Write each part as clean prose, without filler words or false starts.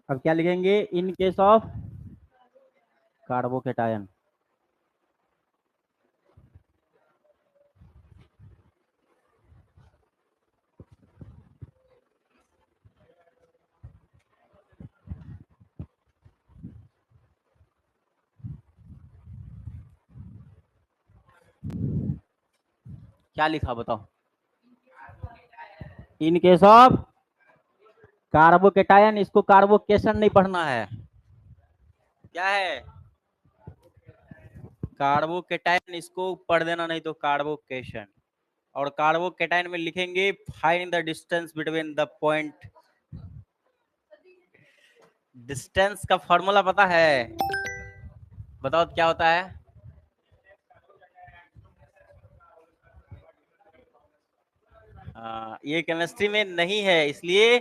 अब क्या लिखेंगे? In case of carbocation. क्या लिखा बताओ? In case of carbocation. इसको कार्बोकेशन नहीं पढ़ना है। क्या है? कार्बोकेटायन, इसको पढ़ देना, नहीं तो कार्बोकेशन। और कार्बोकेटायन में लिखेंगे find the distance between the point. Distance का फॉर्मूला पता है? बताओ क्या होता है? ये केमिस्ट्री में नहीं है, इसलिए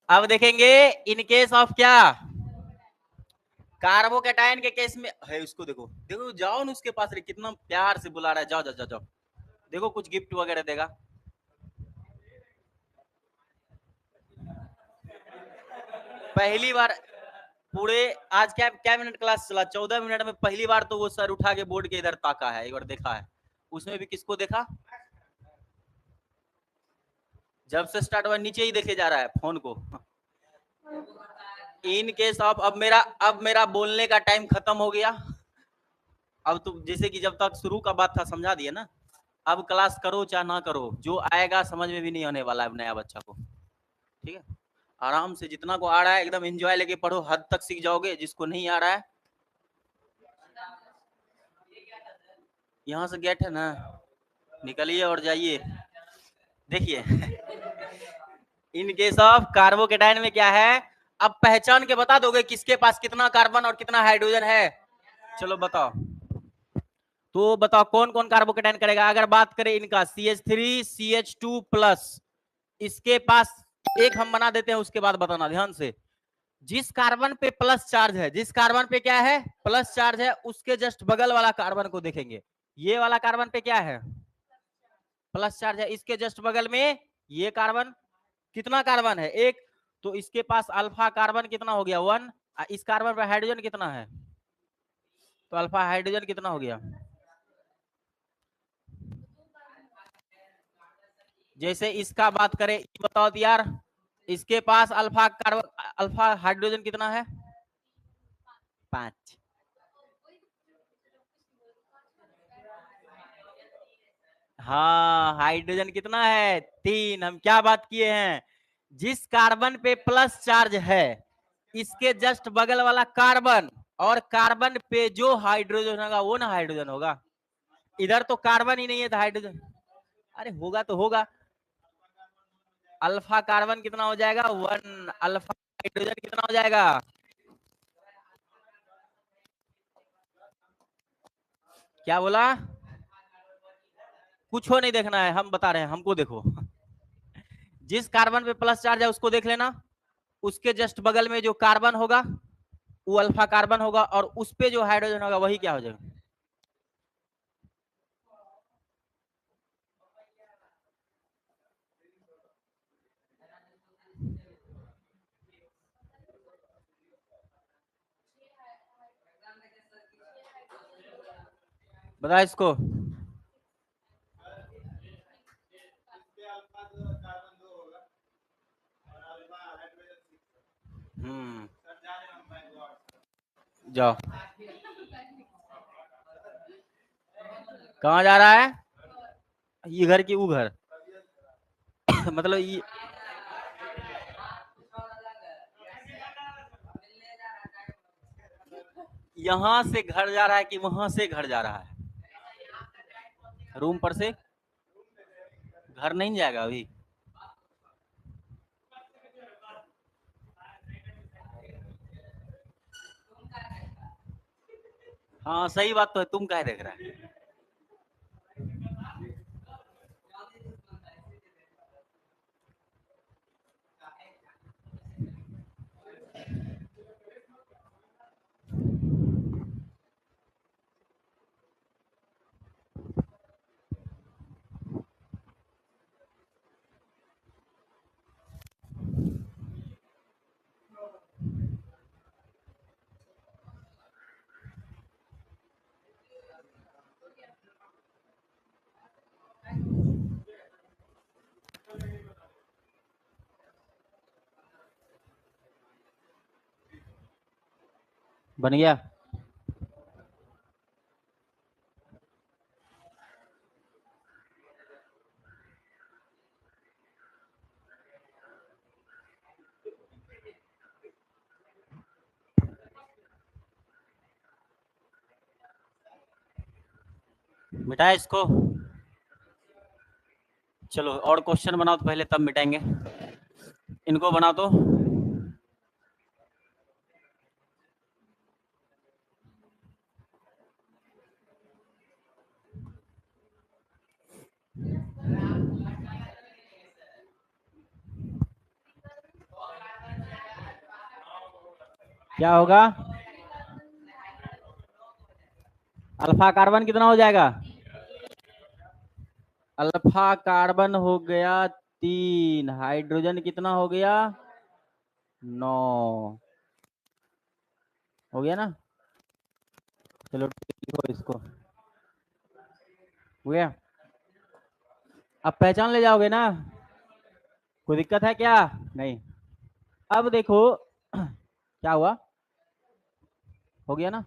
अब देखेंगे इन केस ऑफ क्या, कार्बोकेटायन के केस में है। उसको देखो, देखो जाओ ना उसके पास, कितना प्यार से बुला रहा है, जाओ जाओ जाओ जाओ, देखो कुछ गिफ्ट वगैरह देगा। पहली बार पूरे आज क्या क्या मिनट क्लास चला, 14 मिनट में पहली बार तो वो सर उठा के बोर्ड के इधर ताका है, एक बार देखा है। उसमें भी किसको देखा? जब से स्टार्ट हुआ नीचे ही देखे जा रहा है फोन को। इन केस ऑफ, अब मेरा बोलने का टाइम खत्म हो गया। अब तो जैसे कि जब तक शुरू का बात था समझा दिया ना, अब क्लास करो चाहे ना करो, जो आएगा समझ में भी नहीं आने वाला है नया बच्चा को। ठीक है, आराम से जितना को आ रहा है एकदम एंजॉय लेके पढ़ो, हद तक सीख जाओगे। जिसको नहीं आ रहा है, यहाँ से गेट है ना, निकलिए और जाइए। देखिए इन केस ऑफ कार्बोकेटाइन में क्या है, अब पहचान के बता दोगे किसके पास कितना कार्बन और कितना हाइड्रोजन है। चलो बताओ, तो बताओ कौन कौन कार्बोकेटाइन करेगा। अगर बात करें इनका CH3 CH2 प्लस, इसके पास एक हम बना देते हैं, उसके बाद बताना ध्यान से। जिस कार्बन पे प्लस चार्ज है, जिस कार्बन पे क्या है प्लस चार्ज है, उसके जस्ट बगल वाला कार्बन को देखेंगे। ये वाला कार्बन पे क्या है प्लस चार्ज है, इसके जस्ट बगल में ये कार्बन, कितना कार्बन है एक, तो इसके पास अल्फा कार्बन कितना हो गया 1। इस कार्बन पर हाइड्रोजन कितना है, तो अल्फा हाइड्रोजन कितना हो गया। जैसे इसका बात करें, बताओ तो यार, इसके पास अल्फा कार्बन अल्फा हाइड्रोजन कितना है 5। हाँ हाइड्रोजन कितना है 3। हम क्या बात किए हैं, जिस कार्बन पे प्लस चार्ज है इसके जस्ट बगल वाला कार्बन, और कार्बन पे जो हाइड्रोजन होगा वो ना हाइड्रोजन होगा। इधर तो कार्बन ही नहीं है तो हाइड्रोजन, अरे होगा तो होगा। अल्फा कार्बन कितना हो जाएगा 1, अल्फा हाइड्रोजन कितना हो जाएगा। क्या बोला? कुछ हो नहीं देखना है, हम बता रहे हैं, हमको देखो। जिस कार्बन पे प्लस चार्ज है उसको देख लेना, उसके जस्ट बगल में जो कार्बन होगा वो अल्फा कार्बन होगा, और उस पे जो हाइड्रोजन होगा वही क्या हो जाएगा। बता इसको। जाओ, कहाँ जा रहा है, ये घर की वो घर। मतलब ये यहाँ से घर जा रहा है कि वहां से घर जा रहा है, रूम पर से घर नहीं जाएगा अभी। हाँ सही बात तो है, तुम क्या देख रहा है। बन गया। मिटाया इसको। चलो और क्वेश्चन बनाओ तो पहले, तब मिटाएंगे। इनको बना दो। क्या होगा? अल्फा कार्बन कितना हो जाएगा? अल्फा कार्बन हो गया 3, हाइड्रोजन कितना हो गया? 9 हो गया ना। चलो लिखो इसको, हो गया। अब पहचान ले जाओगे ना? कोई दिक्कत है क्या? नहीं। अब देखो क्या हुआ, हो गया ना।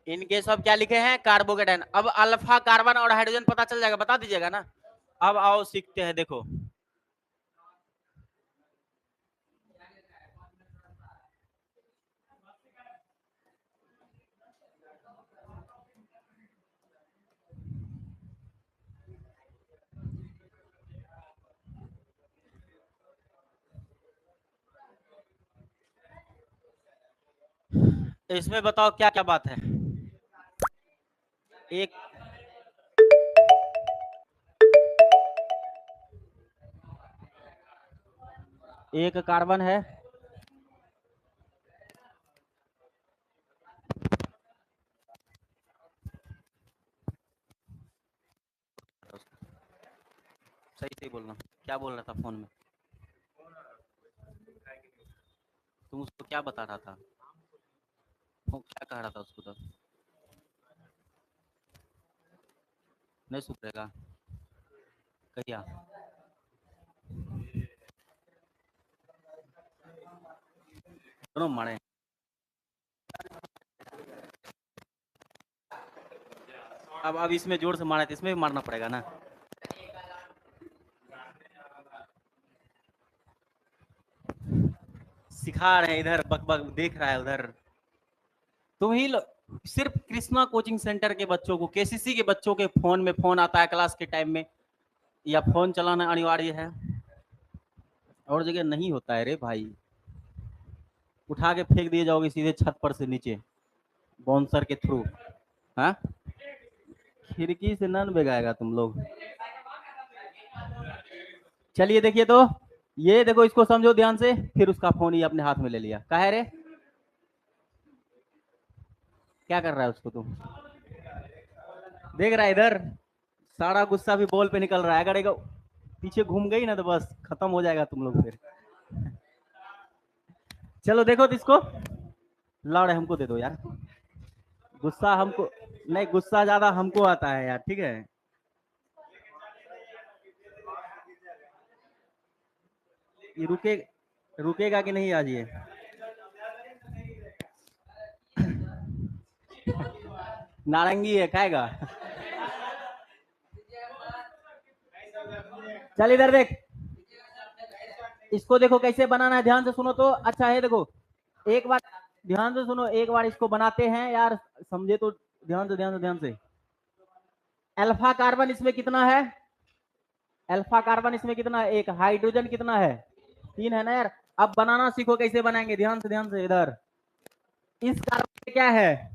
इनके सब क्या लिखे हैं? कार्बोकेटाइन। अब अल्फा कार्बन और हाइड्रोजन पता चल जाएगा, बता दीजिएगा ना। अब आओ सीखते हैं, देखो। इसमें बताओ क्या क्या बात है। एक एक कार्बन है, सही से बोलना, क्या बोल रहा था फोन में? तुम उसको क्या बता रहा था? वो क्या कह रहा था उसको? तो नहीं सुधरेगा क्या? दोनों मारे। अब इसमें जोर से मारा तो इसमें भी मारना पड़ेगा ना। सिखा रहे हैं इधर, बक बक देख रहा है उधर। तुम ही सिर्फ कृष्णा कोचिंग सेंटर के बच्चों को, केसीसी के बच्चों के फोन में फोन आता है क्लास के टाइम में, या फोन चलाना अनिवार्य है। और जगह नहीं होता है रे भाई। उठा के फेंक दिए जाओगे सीधे छत पर से नीचे, बाउंसर के थ्रू। हाँ, खिड़की से नन बेगाएगा तुम लोग। चलिए देखिए तो, ये देखो, इसको समझो ध्यान से। फिर उसका फोन ये अपने हाथ में ले लिया, कहा है रे? क्या कर रहा है उसको तुम? देख रहा है इधर, सारा गुस्सा भी बॉल पे निकल रहा है। अगर एक पीछे घूम गई ना तो बस खत्म हो जाएगा तुम लोग फिर। चलो देखो तो इसको, लड़ हमको दे दो यार। गुस्सा हमको नहीं, गुस्सा ज्यादा हमको आता है यार, ठीक है। ये रुकेगा कि नहीं आज ये? नारंगी है, खाएगा? चल इधर देख, इसको देखो कैसे बनाना है, ध्यान से सुनो तो। अच्छा है, देखो एक बार ध्यान से सुनो, एक बार इसको बनाते हैं यार, समझे तो। ध्यान से ध्यान से ध्यान से। अल्फा कार्बन इसमें कितना है? अल्फा कार्बन इसमें कितना है? एक। हाइड्रोजन कितना है? 3 है ना यार। अब बनाना सीखो, कैसे बनाएंगे, ध्यान से इधर। इस कार्बन पे क्या है?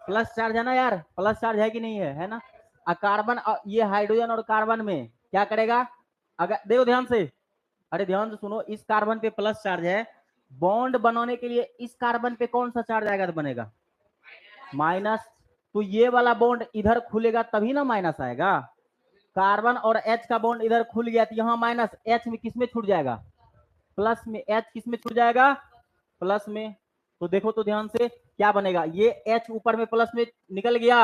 प्लस चार्ज है ना यार, प्लस चार्ज है कि नहीं है ना? कार्बन, ये हाइड्रोजन और कार्बन में क्या करेगा? अगर देखो ध्यान से, अरे ध्यान से सुनो, इस कार्बन पे प्लस चार्ज है, बॉन्ड बनाने के लिए इस कार्बन पे कौन सा चार्ज आएगा तो बनेगा माइनस। तो ये वाला बॉन्ड इधर खुलेगा तभी ना माइनस आएगा। कार्बन और एच का बॉन्ड इधर खुल गया तो यहाँ माइनस, एच में किस में छूट जाएगा प्लस में, एच किस में छूट जाएगा प्लस में। तो देखो तो ध्यान से क्या बनेगा, ये एच ऊपर में प्लस में निकल गया।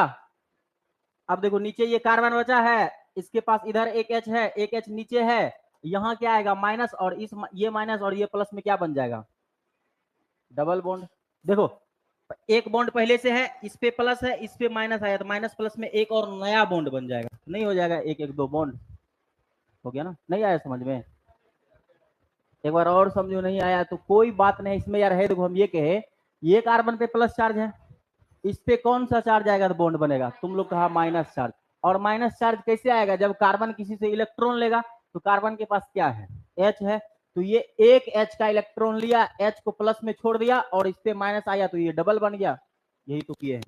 अब देखो नीचे ये कार्बन बचा है, इसके पास इधर एक एच है, एक एच नीचे है, यहाँ क्या आएगा माइनस, और इस ये माइनस और ये प्लस में क्या बन जाएगा डबल बॉन्ड। देखो एक बॉन्ड पहले से है, इस पे प्लस है, इस पे माइनस आया, तो माइनस प्लस में एक और नया बॉन्ड बन जाएगा, नहीं हो जाएगा एक एक दो बॉन्ड, हो गया ना। नहीं आया समझ में, एक बार और समझो, नहीं आया तो कोई बात नहीं इसमें यार है। देखो हम ये कहे ये कार्बन पे प्लस चार्ज है, इस पे कौन सा चार्ज आएगा तो बॉन्ड बनेगा, तुम लोग कहा माइनस चार्ज। और माइनस चार्ज कैसे आएगा, जब कार्बन किसी से इलेक्ट्रॉन लेगा तो कार्बन के पास क्या है एच है, तो ये एक एच का इलेक्ट्रॉन लिया, एच को प्लस में छोड़ दिया और इस पे माइनस आया तो ये डबल बन गया, यही तो किए हैं।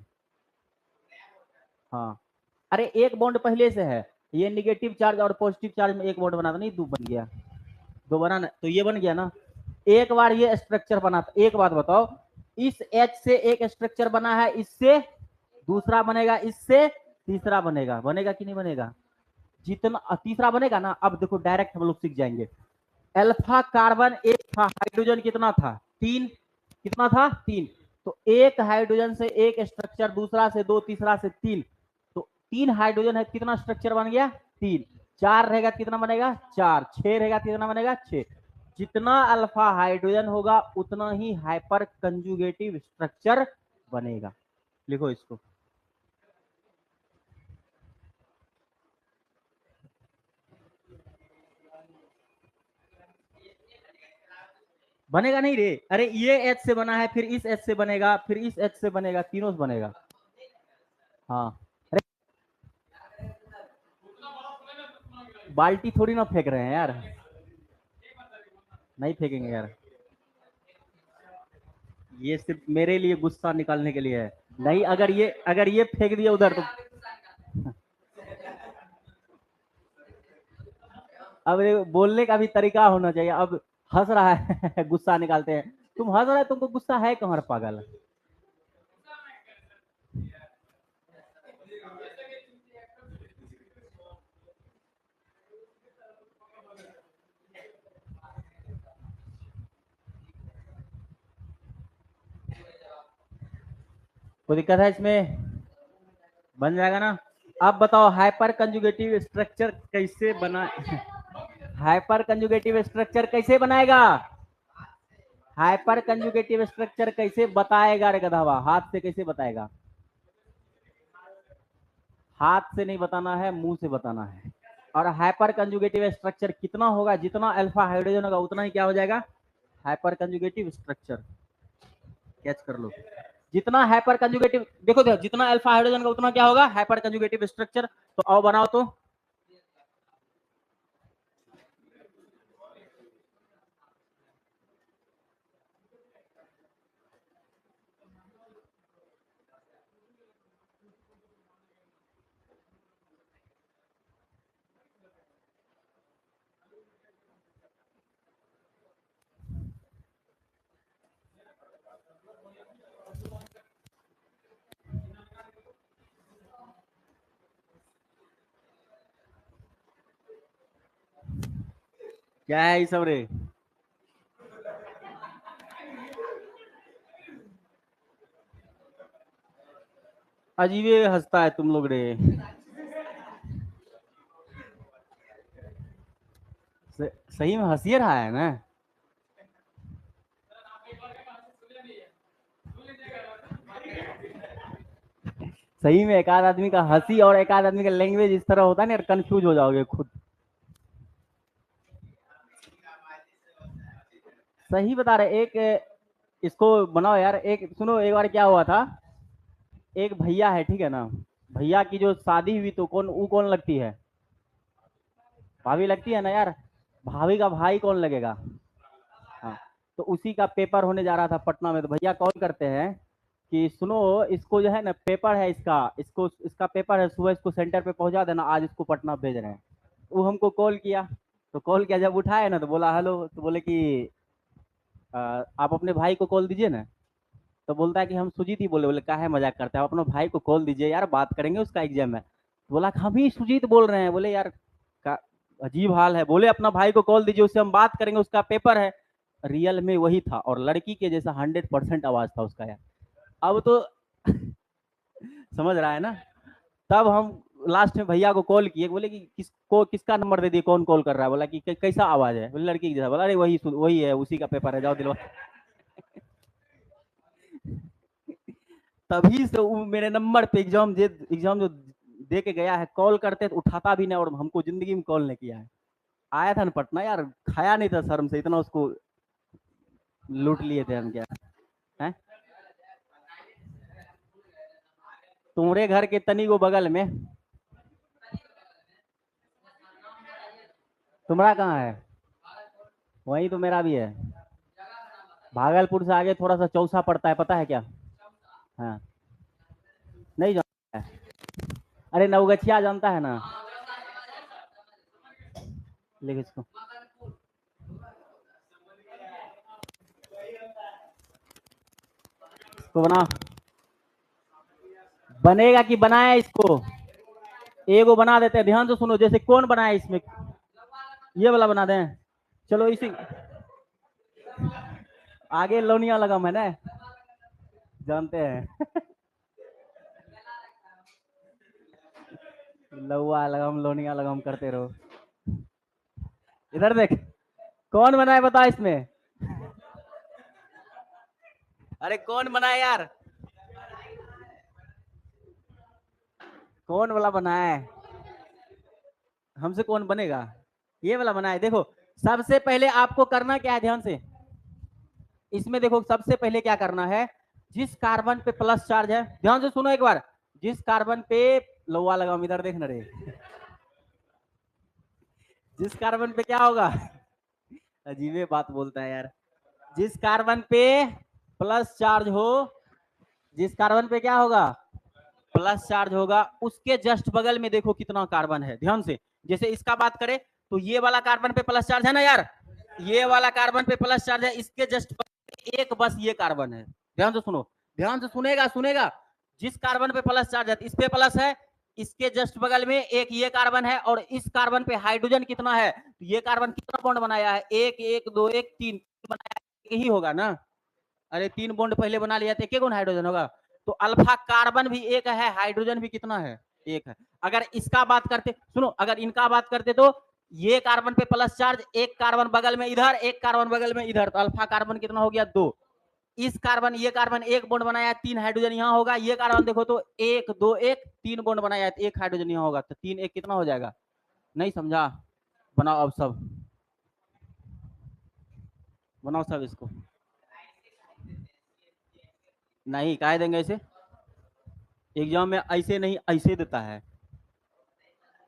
हाँ अरे एक बॉन्ड पहले से है, ये निगेटिव चार्ज और पॉजिटिव चार्ज में एक बॉन्ड बना था, नहीं दो बन गया, दो बना ना, तो ये बन गया ना। एक बार ये स्ट्रक्चर बना था, एक बात बताओ, इस एच से एक स्ट्रक्चर बना है, इससे दूसरा बनेगा, इससे तीसरा बनेगा, बनेगा कि नहीं बनेगा, जितना तीसरा बनेगा ना। अब देखो डायरेक्ट हम लोग सीख जाएंगे, अल्फा कार्बन एक था, हाइड्रोजन कितना था तीन, कितना था तीन, तो एक हाइड्रोजन से एक स्ट्रक्चर, दूसरा से दो, तीसरा से तीन, तो तीन हाइड्रोजन है, कितना स्ट्रक्चर बन गया तीन, चार रहेगा कितना बनेगा चार, छह रहेगा कितना बनेगा छह। जितना अल्फा हाइड्रोजन होगा उतना ही हाइपर कंजुगेटिव स्ट्रक्चर बनेगा। लिखो इसको, बनेगा नहीं रे, अरे ये एच से बना है, फिर इस एच से बनेगा, फिर इस एच से बनेगा, तीनों से बनेगा। हाँ अरे बाल्टी थोड़ी ना फेंक रहे हैं यार, नहीं फेंकेंगे यार, ये सिर्फ मेरे लिए गुस्सा निकालने के लिए है। नहीं अगर ये फेंक दिया उधर तो अब बोलने का भी तरीका होना चाहिए। अब हंस रहा है गुस्सा निकालते हैं, तुम हंस रहे, तुमको गुस्सा है कहाँ पागल। कोई दिक्कत है इसमें, बन जाएगा ना। अब बताओ हाइपर कंजुगेटिव स्ट्रक्चर कैसे बना हाइपर कंजुगेटिव स्ट्रक्चर कैसे बनाएगा, हाइपर कंजुगेटिव स्ट्रक्चर कैसे बताएगा रे गधावा, हाथ से कैसे बताएगा, हाथ से नहीं बताना है, मुंह से बताना है। और हाइपर कंजुगेटिव स्ट्रक्चर कितना होगा, जितना अल्फा हाइड्रोजन होगा उतना ही क्या हो जाएगा हाइपर कंजुगेटिव स्ट्रक्चर, कैच कर लो। जितना हाइपर कंजुगेटिव, देखो देखो जितना अल्फा हाइड्रोजन का उतना क्या होगा हाइपर कंजुगेटिव स्ट्रक्चर। तो आओ बनाओ तो, क्या है ये सब रे, अजीबे हंसता है तुम लोग रे। सही में हंसी रहा है ना, सही में एक आध आदमी का हंसी और एक आध आदमी का लैंग्वेज इस तरह होता है ना यार, कंफ्यूज हो जाओगे खुद। सही बता रहे, एक इसको बनाओ यार, एक सुनो, एक बार क्या हुआ था, एक भैया है ठीक है ना, भैया की जो शादी हुई तो कौन वो कौन लगती है, भाभी लगती है ना यार, भाभी का भाई कौन लगेगा। हाँ तो उसी का पेपर होने जा रहा था पटना में, तो भैया कॉल करते हैं कि सुनो इसको जो है ना पेपर है इसका, इसको इसका पेपर है, सुबह इसको सेंटर पे पहुंचा देना, आज इसको पटना भेज रहे हैं। वो हमको कॉल किया, तो कॉल किया, जब उठाए ना तो बोला हेलो, तो बोले कि आप अपने भाई को कॉल दीजिए ना। तो बोलता है कि हम सुजीत ही बोले। बोले काहे मजाक करते हैं, आप अपने भाई को कॉल दीजिए यार, बात करेंगे, उसका एग्जाम है। बोला कि हम ही सुजीत बोल रहे हैं। बोले यार का अजीब हाल है। बोले अपना भाई को कॉल दीजिए, उससे हम बात करेंगे, उसका पेपर है। रियल में वही था, और लड़की के जैसा 100% आवाज था उसका यार। अब तो समझ रहा है ना। तब हम लास्ट में भैया को कॉल किए, बोले कि किसको, किसका नंबर दे दिए, कौन कॉल कर रहा है। बोला कि कैसा आवाज है। बोले लड़की की जैसा। बोला अरे वही वही है, उसी का पेपर है, जाओ दिलवा। तभी से वो मेरे नंबर पे एग्जाम जो दे के गया है, कॉल करते तो उठाता भी नहीं, और हमको जिंदगी में कॉल नहीं किया है। आया था ना पटना यार, खाया नहीं था शर्म से, इतना उसको लूट लिए थे हम क्या है। तुम्हारे घर के तनी को बगल में। तुम्हारा कहाँ है? वही तो मेरा भी है। भागलपुर से आगे थोड़ा सा चौसा पड़ता है, पता है क्या? हाँ। नहीं जानता है? अरे नवगछिया जानता है ना? लिख इसको। इसको बना। बनेगा कि बनाए इसको? एगो बना देते हैं, ध्यान से सुनो। जैसे कौन बनाए इसमें, ये वाला बना दें। चलो इसी आगे लोनिया लगम है ना, जानते हैं। लौआ लगम लोनिया लगम करते रहो। इधर देख, कौन बनाए बता इसमें। अरे कौन बनाए यार, कौन वाला बनाए? हमसे कौन बनेगा? ये वाला बनाए। देखो सबसे पहले आपको करना क्या है, ध्यान से। इसमें देखो सबसे पहले क्या करना है, जिस कार्बन पे प्लस चार्ज है, ध्यान से सुनो एक बार। जिस कार्बन पे, लोहा लगाओ इधर देखना रे। जिस कार्बन पे क्या होगा, अजीबे बात बोलता है यार। जिस कार्बन पे प्लस चार्ज हो, जिस कार्बन पे क्या होगा, प्लस चार्ज होगा, उसके जस्ट बगल में देखो कितना कार्बन है, ध्यान से। जैसे इसका बात करें तो ये वाला कार्बन पे प्लस चार्ज है ना यार, ये वाला कार्बन पे प्लस चार्ज है, इसके जस्ट एक बस ये कार्बन है। ध्यान से सुनो, ध्यान से सुनेगा सुनेगा। जिस कार्बन पे प्लस चार्ज है, इस पे प्लस है, इसके जस्ट बगल में एक ये कार्बन है, और इस कार्बन पे हाइड्रोजन कितना है, तो ये कार्बन कितना बॉन्ड बनाया है, एक एक दो एक तीन बनाया, ही होगा ना। अरे 3 बॉन्ड पहले बना लिया तो एक एक हाइड्रोजन होगा। तो अल्फा कार्बन भी एक है, हाइड्रोजन भी कितना है, एक है। अगर इसका बात करते, सुनो, अगर इनका बात करते तो ये कार्बन पे प्लस चार्ज, एक कार्बन बगल में इधर, एक कार्बन बगल में इधर, तो अल्फा कार्बन कितना हो गया, 2। इस कार्बन, ये कार्बन एक बॉन्ड बनाया, 3 हाइड्रोजन यहाँ होगा। ये कार्बन देखो तो 1 2 1 3 बॉन्ड बनाया है, 1 हाइड्रोजन यहाँ होगा, तो 3 1 कितना हो जाएगा। नहीं समझा? बनाओ अब सब, बनाओ सब इसको। नहीं कह देंगे ऐसे, एग्जाम में ऐसे नहीं ऐसे देता है।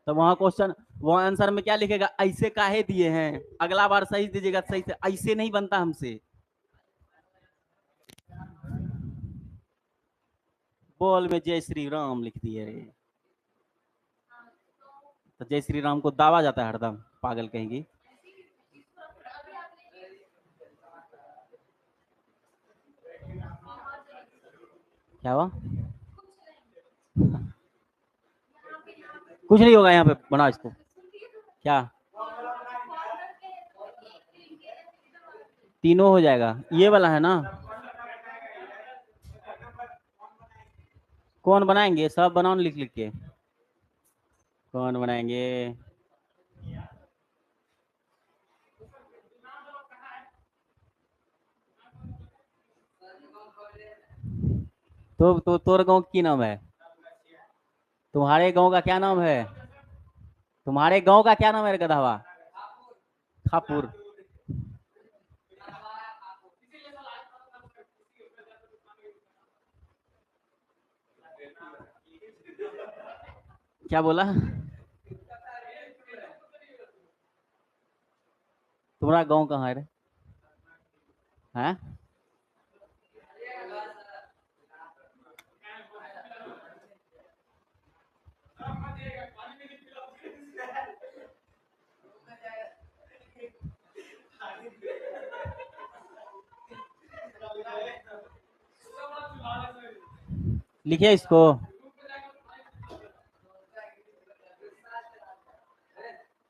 तो वहां क्वेश्चन, वहां आंसर में क्या लिखेगा, ऐसे काहे दिए हैं, अगला बार सही दीजिएगा, सही से ऐसे नहीं बनता हमसे। बोल में जय श्री राम लिख दिए रे। तो जय श्री राम को दावा जाता है हरदम, पागल कहेंगी। क्या हुआ? कुछ नहीं होगा यहाँ पे, बना इसको। क्या? तीनों हो जाएगा, ये वाला है ना। कौन बनाएंगे, सब बनाओ लिख लिख के। कौन बनाएंगे? तो तोर गांव की नाम है? तुम्हारे गांव का क्या नाम है? तुम्हारे गांव का क्या नाम है गधावा? खापुर। क्या बोला? तुम्हारा गांव कहाँ है रे? हैं? लिखिए इसको।